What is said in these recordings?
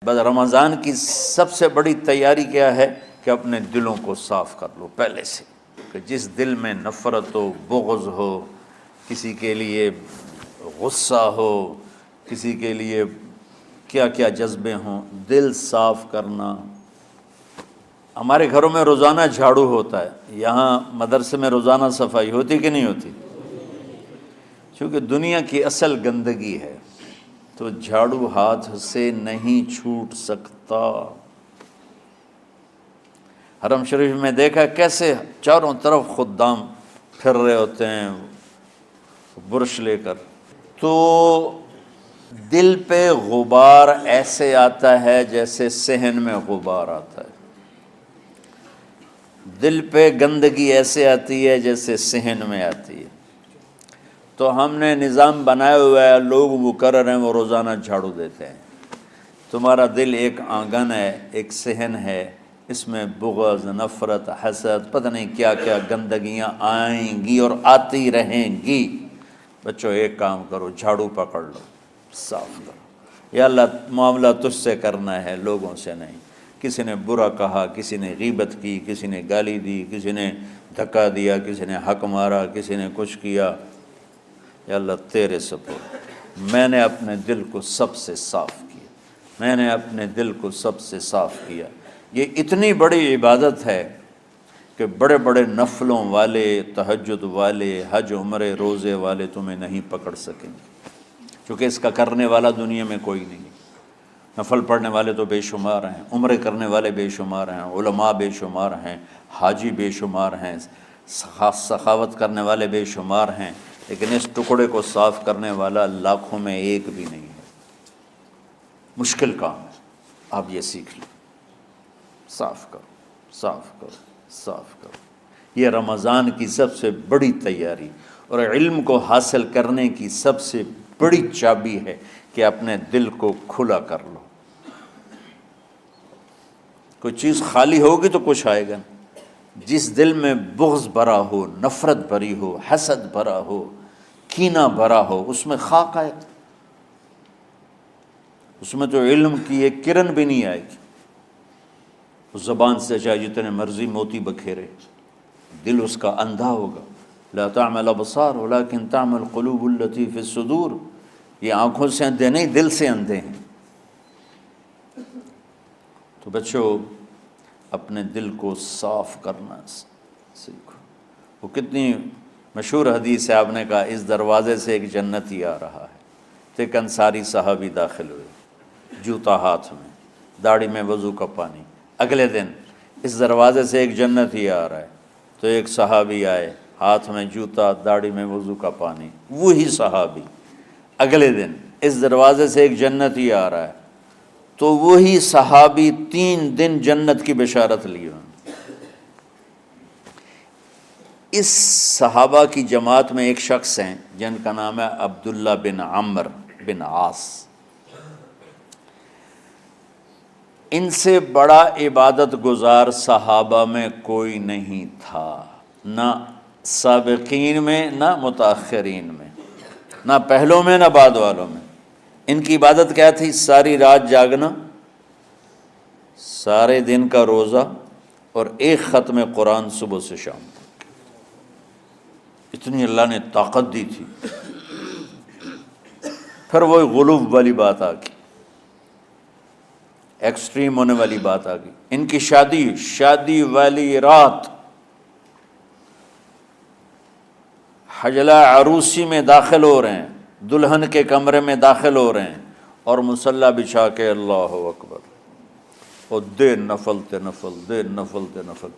بس رمضان کی سب سے بڑی تیاری کیا ہے کہ اپنے دلوں کو صاف کر لو پہلے سے، کہ جس دل میں نفرت ہو، بغض ہو، کسی کے لیے غصہ ہو، کسی کے لیے کیا کیا جذبے ہوں، دل صاف کرنا۔ ہمارے گھروں میں روزانہ جھاڑو ہوتا ہے، یہاں مدرسے میں روزانہ صفائی ہوتی کہ نہیں ہوتی؟ چونکہ دنیا کی اصل گندگی ہے تو جھاڑو ہاتھ سے نہیں چھوٹ سکتا۔ حرم شریف میں دیکھا کیسے چاروں طرف خدام پھر رہے ہوتے ہیں برش لے کر، تو دل پہ غبار ایسے آتا ہے جیسے صحن میں غبار آتا ہے، دل پہ گندگی ایسے آتی ہے جیسے صحن میں آتی ہے۔ تو ہم نے نظام بنایا ہوا ہے، لوگ مقرر ہیں وہ روزانہ جھاڑو دیتے ہیں۔ تمہارا دل ایک آنگن ہے، ایک صحن ہے، اس میں بغض، نفرت، حسد، پتہ نہیں کیا کیا گندگیاں آئیں گی اور آتی رہیں گی۔ بچوں ایک کام کرو، جھاڑو پکڑ لو، صاف کرو۔ یا اللہ معاملہ تجھ سے کرنا ہے، لوگوں سے نہیں۔ کسی نے برا کہا، کسی نے غیبت کی، کسی نے گالی دی، کسی نے دھکا دیا، کسی نے حق مارا، کسی نے کچھ کیا، یا اللہ تیرے سپرد میں نے اپنے دل کو سب سے صاف کیا، میں نے اپنے دل کو سب سے صاف کیا۔ یہ اتنی بڑی عبادت ہے کہ بڑے بڑے نفلوں والے، تہجد والے، حج عمرے روزے والے تمہیں نہیں پکڑ سکیں گے، کیونکہ اس کا کرنے والا دنیا میں کوئی نہیں۔ نفل پڑھنے والے تو بے شمار ہیں، عمرے کرنے والے بے شمار ہیں، علماء بے شمار ہیں، حاجی بے شمار ہیں، سخاوت کرنے والے بے شمار ہیں، لیکن اس ٹکڑے کو صاف کرنے والا لاکھوں میں ایک بھی نہیں ہے۔ مشکل کام ہے، آپ یہ سیکھ لیں، صاف کرو، صاف کرو، صاف کرو۔ یہ رمضان کی سب سے بڑی تیاری اور علم کو حاصل کرنے کی سب سے بڑی چابی ہے کہ اپنے دل کو کھلا کر لو۔ کوئی چیز خالی ہوگی تو کچھ آئے گا۔ جس دل میں بغض بھرا ہو، نفرت بھری ہو، حسد بھرا ہو، کینہ بھرا ہو، اس میں خاک آئے، اس میں تو علم کی ایک کرن بھی نہیں آئے گی۔ اس زبان سے چاہے جتنے مرضی موتی بکھیرے، دل اس کا اندھا ہوگا۔ لا تعمى الابصار ولكن تعمى القلوب التي في الصدور۔ یہ آنکھوں سے اندھے نہیں، دل سے اندھے ہیں۔ تو بچوں اپنے دل کو صاف کرنا سیکھو۔ وہ کتنی مشہور حدیث ہے، آپ نے کہا اس دروازے سے ایک جنتی آ رہا ہے، تو ایک انصاری صحابی داخل ہوئے، جوتا ہاتھ میں، داڑھی میں وضو کا پانی۔ اگلے دن اس دروازے سے ایک جنتی آ رہا ہے، تو ایک صحابی آئے، ہاتھ میں جوتا، داڑھی میں وضو کا پانی، وہی صحابی۔ اگلے دن اس دروازے سے ایک جنتی آ رہا ہے، تو وہی صحابی 3 دن جنت کی بشارت لی انہوں نے۔ اس صحابہ کی جماعت میں ایک شخص ہیں جن کا نام ہے عبداللہ بن عمرو بن عاص۔ ان سے بڑا عبادت گزار صحابہ میں کوئی نہیں تھا، نہ سابقین میں نہ متاخرین میں، نہ پہلوں میں نہ بعد والوں میں۔ ان کی عبادت کیا تھی؟ ساری رات جاگنا، سارے دن کا روزہ، اور ایک ختم قرآن صبح سے شام تک۔ اتنی اللہ نے طاقت دی تھی۔ پھر وہ غلوب والی بات آ گئی، ایکسٹریم ہونے والی بات آ گئی۔ ان کی شادی والی رات حجلہ عروسی میں داخل ہو رہے ہیں، دلہن کے کمرے میں داخل ہو رہے ہیں، اور مصلی بچھا کے اللہ اکبر، اور دے نفل تے نفل، دے نفل تے نفل۔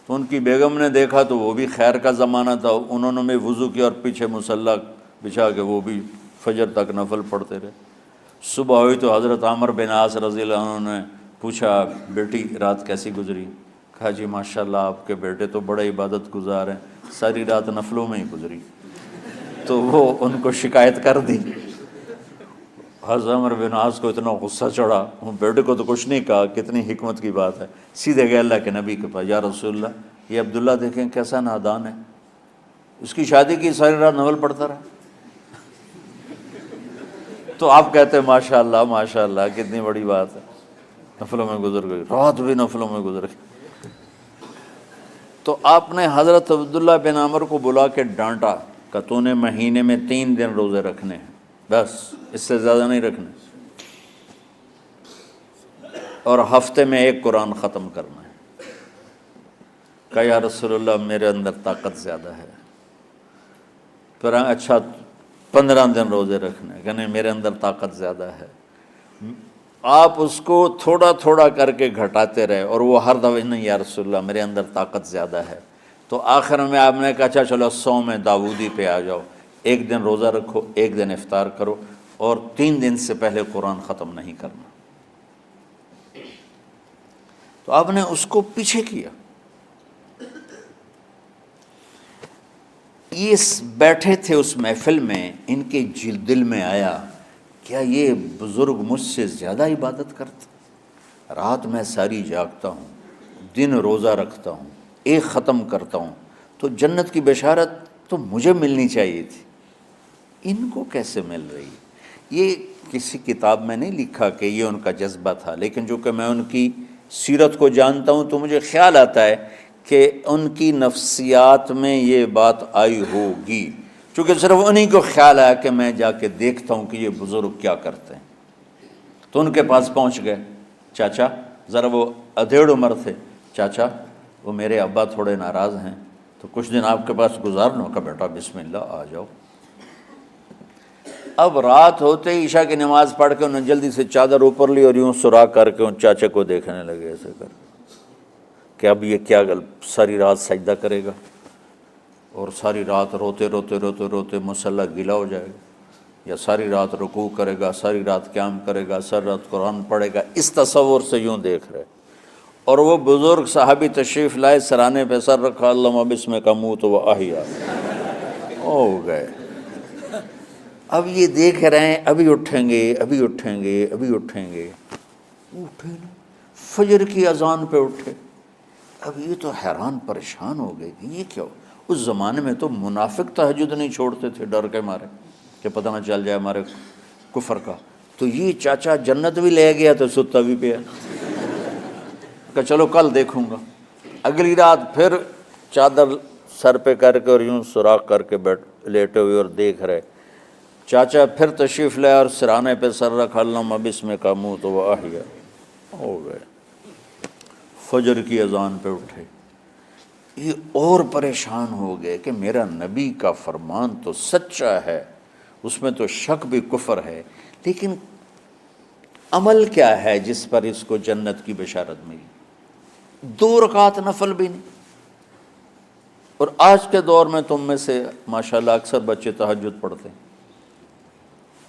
تو ان کی بیگم نے دیکھا تو وہ بھی خیر کا زمانہ تھا، انہوں نے بھی وضو کیا اور پیچھے مصلی بچھا کے وہ بھی فجر تک نفل پڑھتے رہے۔ صبح ہوئی تو حضرت عمرو بن عاص رضی اللہ عنہ نے پوچھا، بیٹی رات کیسی گزری؟ کہا جی ماشاءاللہ آپ کے بیٹے تو بڑے عبادت گزار ہیں، ساری رات نفلوں میں ہی گزری۔ تو وہ ان کو شکایت کر دی۔ حضرت عمرو بن عاص کو اتنا غصہ چڑھا، بیٹے کو تو کچھ نہیں کہا، کتنی حکمت کی بات ہے، سیدھے گئے اللہ کے نبی کے پاس، یا رسول اللہ یہ عبداللہ دیکھیں کیسا نادان ہے، اس کی شادی کی ساری رات نفل پڑھتا رہا۔ تو آپ کہتے ہیں ماشاء اللہ کتنی بڑی بات ہے، نفلوں میں گزر گئی، رات بھی نفلوں میں گزر گئی۔ تو آپ نے حضرت عبداللہ بن عمر کو بلا کے ڈانٹا کہ تو نے مہینے میں 3 دن روزے رکھنے ہیں، بس اس سے زیادہ نہیں رکھنے، اور ہفتے میں 1 قرآن ختم کرنا ہے۔ کہا یا رسول اللہ میرے اندر طاقت زیادہ ہے۔ پھر اچھا 15 دن روزے رکھنے، کہ نہیں میرے اندر طاقت زیادہ ہے۔ آپ اس کو تھوڑا تھوڑا کر کے گھٹاتے رہے، اور وہ ہر دفعہ نہیں یا رسول اللہ میرے اندر طاقت زیادہ ہے۔ تو آخر میں آپ نے کہا اچھا چلو صوم داؤدی پہ آ جاؤ، 1 دن روزہ رکھو، 1 دن افطار کرو، اور 3 دن سے پہلے قرآن ختم نہیں کرنا۔ تو آپ نے اس کو پیچھے کیا۔ یہ بیٹھے تھے اس محفل میں، ان کے دل میں آیا کیا یہ بزرگ مجھ سے زیادہ عبادت کرتا؟ رات میں ساری جاگتا ہوں، دن روزہ رکھتا ہوں، 1 ختم کرتا ہوں، تو جنت کی بشارت تو مجھے ملنی چاہیے تھی، ان کو کیسے مل رہی؟ یہ کسی کتاب میں نہیں لکھا کہ یہ ان کا جذبہ تھا، لیکن جو کہ میں ان کی سیرت کو جانتا ہوں تو مجھے خیال آتا ہے کہ ان کی نفسیات میں یہ بات آئی ہوگی، چونکہ صرف انہی کو خیال آیا کہ میں جا کے دیکھتا ہوں کہ یہ بزرگ کیا کرتے ہیں۔ تو ان کے پاس پہنچ گئے، چاچا ذرا، وہ ادھیڑ عمر تھے، چاچا وہ میرے ابا تھوڑے ناراض ہیں، تو کچھ دن آپ کے پاس گزار لوں؟ کہ بیٹا بسم اللہ آ جاؤ۔ اب رات ہوتے ہی عشاء کی نماز پڑھ کے انہوں نے جلدی سے چادر اوپر لی اور یوں سراغ کر کے ان چاچے کو دیکھنے لگے ایسے کر کہ اب یہ کیا ساری رات سجدہ کرے گا، اور ساری رات روتے روتے روتے روتے مصلی گیلا ہو جائے گا، یا ساری رات رکوع کرے گا، ساری رات قیام کرے گا، ساری رات قرآن پڑھے گا، اس تصور سے یوں دیکھ رہے۔ اور وہ بزرگ صحابی تشریف لائے، سرانے پہ سر رکھا، اللہم بسمک اموت و احیا، ہو گئے۔ اب یہ دیکھ رہے ہیں ابھی اٹھیں گے، ابھی اٹھیں گے، ابھی اٹھیں گے، اٹھے نا، فجر کی اذان پہ اٹھے۔ اب یہ تو حیران پریشان ہو گئے کہ یہ کیا ہو؟ اس زمانے میں تو منافق تہجد نہیں چھوڑتے تھے ڈر کے مارے کہ پتہ نہ چل جائے ہمارے کفر کا، تو یہ چاچا جنت بھی لے گیا تو ستا بھی پیا کہ چلو کل دیکھوں گا۔ اگلی رات پھر چادر سر پہ کر کے اور یوں سوراخ کر کے لیٹے ہوئے اور دیکھ رہے۔ چاچا پھر تشریف لائے اور سرانے پہ سر رکھا، اللہم بسمک اموت و احیا، ہو گئے۔ فجر کی اذان پہ اٹھے، یہ اور پریشان ہو گئے کہ میرا نبی کا فرمان تو سچا ہے، اس میں تو شک بھی کفر ہے، لیکن عمل کیا ہے جس پر اس کو جنت کی بشارت ملی؟ 2 رکعت نفل بھی نہیں۔ اور آج کے دور میں تم میں سے ماشاءاللہ اکثر بچے تہجد پڑھتے ہیں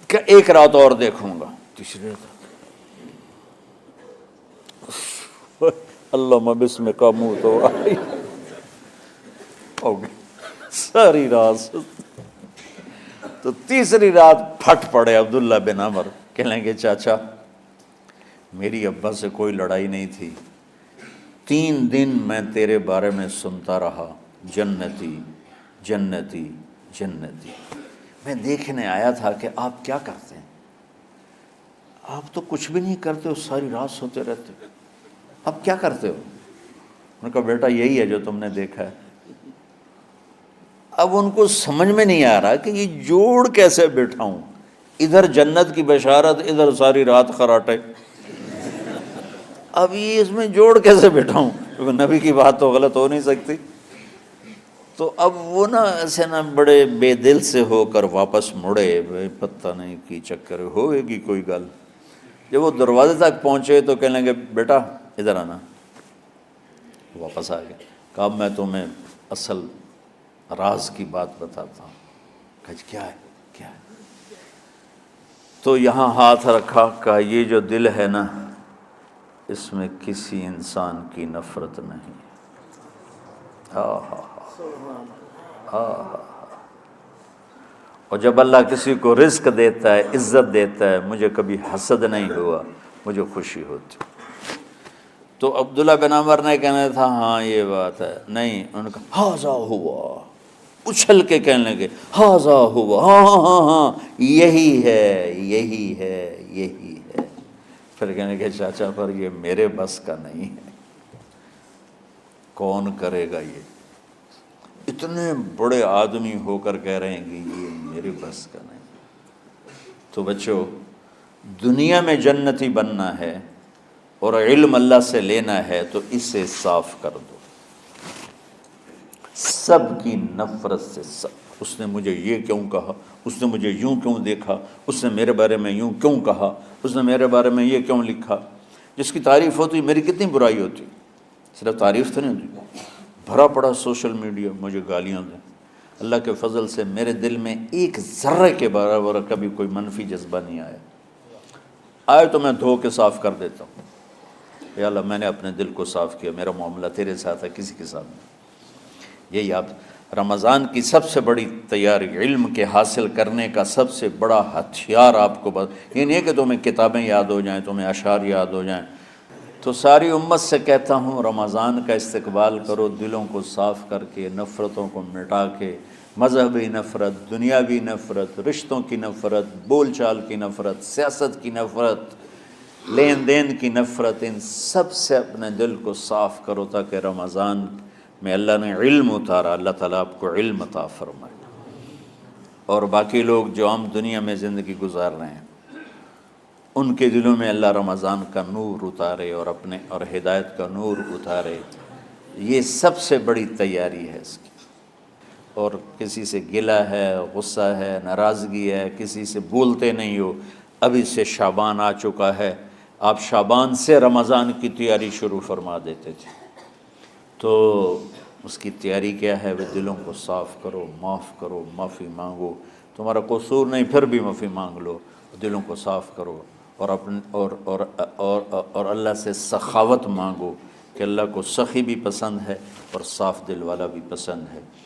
کہ 1 رات اور دیکھوں گا، تیسری رات اللہم بسمک اموت و احیا، ہو گئی ساری رات۔ تو تیسری رات پھٹ پڑے عبداللہ بن عمر، کہنے لگے چاچا میری ابا سے کوئی لڑائی نہیں تھی، 3 دن میں تیرے بارے میں سنتا رہا، جنتی جنتی جنتی۔ میں دیکھنے آیا تھا کہ آپ کیا کرتے ہیں، آپ تو کچھ بھی نہیں کرتے ہو، ساری رات سوتے رہتے ہو، اب کیا کرتے ہو؟ انہوں نے کہا بیٹا یہی ہے جو تم نے دیکھا ہے۔ اب ان کو سمجھ میں نہیں آ رہا کہ یہ جوڑ کیسے بٹھاؤں، ادھر جنت کی بشارت، ادھر ساری رات خراٹے، اب یہ اس میں جوڑ کیسے بٹھاؤں، کیونکہ نبی کی بات تو غلط ہو نہیں سکتی۔ تو اب وہ نا ایسے نا بڑے بے دل سے ہو کر واپس مڑے، پتہ نہیں کی چکر ہوئے گی کوئی گل۔ جب وہ دروازے تک پہنچے تو کہنے لگے بیٹا ادھر آنا، واپس آ گئے۔ کہا میں تمہیں اصل راز کی بات بتاتا ہوں۔ کہا کیا ہے کیا ہے؟ تو یہاں ہاتھ رکھا، کہا یہ جو دل ہے نا اس میں کسی انسان کی نفرت نہیں۔ اور جب اللہ کسی کو رزق دیتا ہے، عزت دیتا ہے، مجھے کبھی حسد نہیں ہوا، مجھے خوشی ہوتی۔ تو عبداللہ بن عمر نے کہنا تھا ہاں یہ بات ہے، نہیں، انہوں نے کہا ہاذا ہوا، اچھل کے کہنے لگے ہاذا ہوا، ہاں ہاں ہاں ہاں یہی ہے یہی ہے یہی ہے۔ پھر کہنے لگے چاچا پر یہ میرے بس کا نہیں ہے، کون کرے گا یہ؟ اتنے بڑے آدمی ہو کر کہہ رہے ہیں کہ یہ میرے بس کا نہیں۔ تو بچوں، دنیا میں جنتی بننا ہے اور علم اللہ سے لینا ہے تو اسے صاف کر دو، سب کی نفرت سے۔ سب، اس نے مجھے یہ کیوں کہا، اس نے مجھے یوں کیوں دیکھا، اس نے میرے بارے میں یوں کیوں کہا، اس نے میرے بارے میں یہ کیوں لکھا۔ جس کی تعریف ہوتی میری کتنی برائی ہوتی، صرف تعریف تو نہیں ہوتی، بھرا پڑا سوشل میڈیا مجھے گالیاں دیں۔ اللہ کے فضل سے میرے دل میں ایک ذرے کے برابر کبھی کوئی منفی جذبہ نہیں آیا، آئے تو میں دھو کے صاف کر دیتا ہوں، یا اللہ میں نے اپنے دل کو صاف کیا، میرا معاملہ تیرے ساتھ ہے، کسی کے ساتھ نہیں۔ یہی آپ رمضان کی سب سے بڑی تیاری، علم کے حاصل کرنے کا سب سے بڑا ہتھیار آپ کو یہ نہیں ہے کہ تمہیں کتابیں یاد ہو جائیں، تمہیں اشعار یاد ہو جائیں۔ تو ساری امت سے کہتا ہوں رمضان کا استقبال کرو، دلوں کو صاف کر کے، نفرتوں کو مٹا کے، مذہبی نفرت، دنیاوی نفرت، رشتوں کی نفرت، بول چال کی نفرت، سیاست کی نفرت، لین دین کی نفرت، ان سب سے اپنے دل کو صاف کرو تاکہ رمضان میں اللہ نے علم اتارا، اللہ تعالیٰ آپ کو علم عطا فرمائے، اور باقی لوگ جو عام دنیا میں زندگی گزار رہے ہیں ان کے دلوں میں اللہ رمضان کا نور اتارے اور اپنے اور ہدایت کا نور اتارے۔ یہ سب سے بڑی تیاری ہے اس کی۔ اور کسی سے گلہ ہے، غصہ ہے، ناراضگی ہے، کسی سے بولتے نہیں ہو، ابھی سے شعبان آ چکا ہے، آپ شعبان سے رمضان کی تیاری شروع فرما دیتے تھے۔ تو اس کی تیاری کیا ہے؟ وہ دلوں کو صاف کرو، معاف کرو، معافی مانگو، تمہارا قصور نہیں پھر بھی معافی مانگ لو، دلوں کو صاف کرو، اور اپنے اور اللہ سے سخاوت مانگو کہ اللہ کو سخی بھی پسند ہے اور صاف دل والا بھی پسند ہے۔